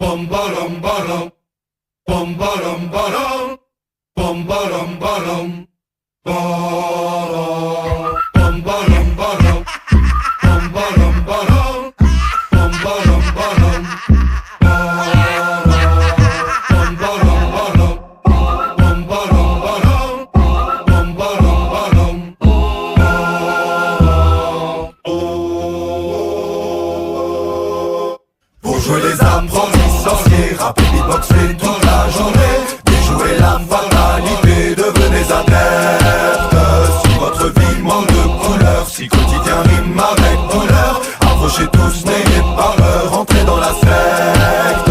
Bum bum bum bum bum bum bum bum bum bum bum bum Pour jouer les âmes, prendre les sorciers, rapper, beatboxer toute la journée, déjouer la fatalité, devenez adeptes. Si votre vie manque de couleur, si quotidien rime avec douleur, approchez tous, n'ayez pas peur, entrez dans la secte.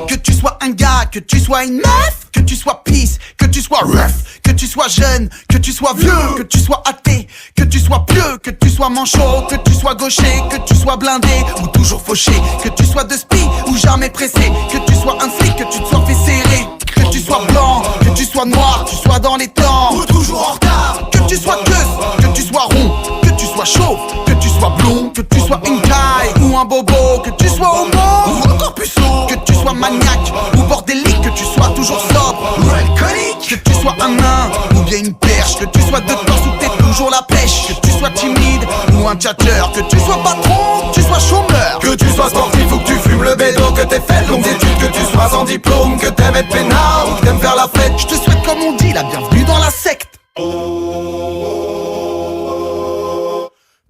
Que tu sois un gars, que tu sois une meuf, que tu sois peace, que tu sois ref, que tu sois jeune, que tu sois vieux, que tu sois athée, que tu sois pieux, que tu sois manchot, que tu sois gaucher, que tu sois blindé ou toujours fauché, que tu sois de spi ou jamais pressé, que tu sois un flic, que tu te sois fait serrer, que tu sois blanc, que tu sois noir, que tu sois dans les temps ou toujours en retard, que tu sois queue, que tu sois rond, que tu sois chauve, que tu sois blond, que tu sois une caille ou un bobo, que tu sois homo ou encore puceau, que tu sois maniaque ou bordélique, que tu sois toujours sobre ou alcoolique, que tu sois un nain ou bien une perche, que tu sois de torse ou t'es toujours la pêche, que tu sois timide ou un tchatcheur, que tu sois patron, que tu sois chômeur, Que tu sois sportif ou que tu fumes le bédo, que t'aies fait de longues études, que tu sois sans diplôme, que t'aimes être peinard ou que t'aimes faire la fête. je te souhaite comme on dit la bienvenue dans la secte.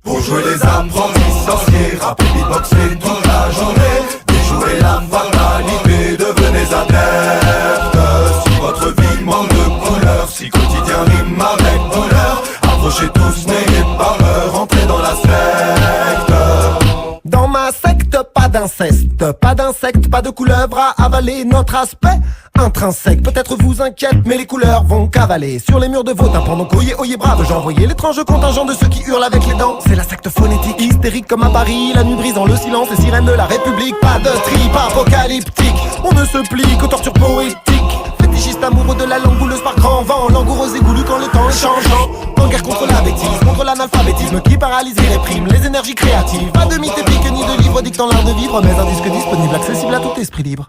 Pour jouer les âmes, prendre les sorciers, rapper, beatboxer toute la journée, déjouer la fatalité, devenez adeptes. Si votre vie manque de couleur, si quotidien rime avec douleur, approchez tous, n'ayez pas peur, entrez dans la secte. Dans ma secte, pas d'inceste, pas d'insectes, pas de couleuvre à avaler. Notre aspect intrinsèque peut-être vous inquiète, mais les couleurs vont cavaler sur les murs de vos tympans. Donc oyez, oyez brave, j'ai envoyé l'étrange contingent de ceux qui hurlent avec les dents. C'est la secte phonétique, hystérique comme à Paris, la nuit brisant le silence, les sirènes de la République. Pas de trip apocalyptique, on ne se plie qu'aux tortures poétiques. Fétichiste amoureux de la langue bouleuse par grand vent, langoureux et goulu quand le temps est changeant. En guerre contre la bêtise, contre l'analphabétisme qui paralyse et réprime les énergies créatives. Pas de mythe épique ni de livre dictant l'art de vivre, mais un disque disponible, accessible à tout esprit libre.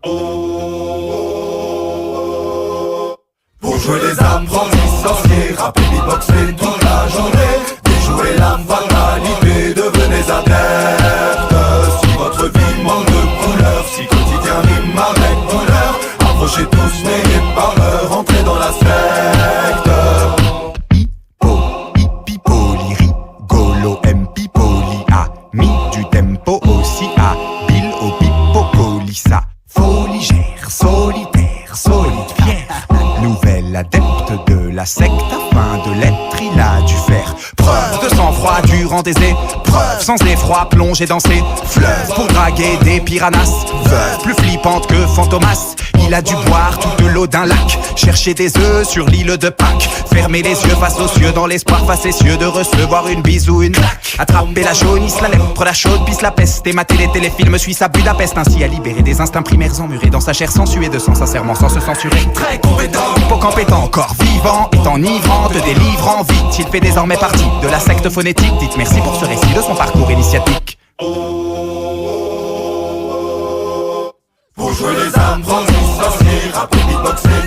Pour jouer les âmes, prendre les sorciers, rapper, beatboxer toute la journée, déjouer la fatalité, devenez adeptes. Si votre vie manque de couleur, si quotidien rime avec douleur, approchez tous, n'ayez pas peur, entrez dans la secte. Hippipoli, rigolo, empipoli, ami du tempo aussi, habile au pipocolissa. Foligère, solitaire, solide, fier, nouvel adepte de la secte, afin de l'être, il a dû faire preuve de sang-froid durant des épreuves, sans effroi, plonger dans ses fleuves pour draguer des piranhas, veuve plus flippante que Fantomas. Il a dû boire toute l'eau d'un lac, chercher des œufs sur l'île de Pâques, fermer les yeux face aux cieux dans l'espoir facétieux de recevoir une bise ou une claque. Attraper la jaunisse, la lèpre, la chaude, pisse la peste, et mater les téléfilms suisses à Budapest, ainsi à libérer des instincts primaires emmurés dans sa chair sensuée de sang, sincèrement sans se censurer. Très compétent, hippocampetant, corps vivant, est enivrant, te délivrant vite. Il fait désormais partie de la secte phonétique. Dites merci pour ce récit de son parcours initiatique. Pour jouer les âmes, prendre les sorciers, rapper, beatboxer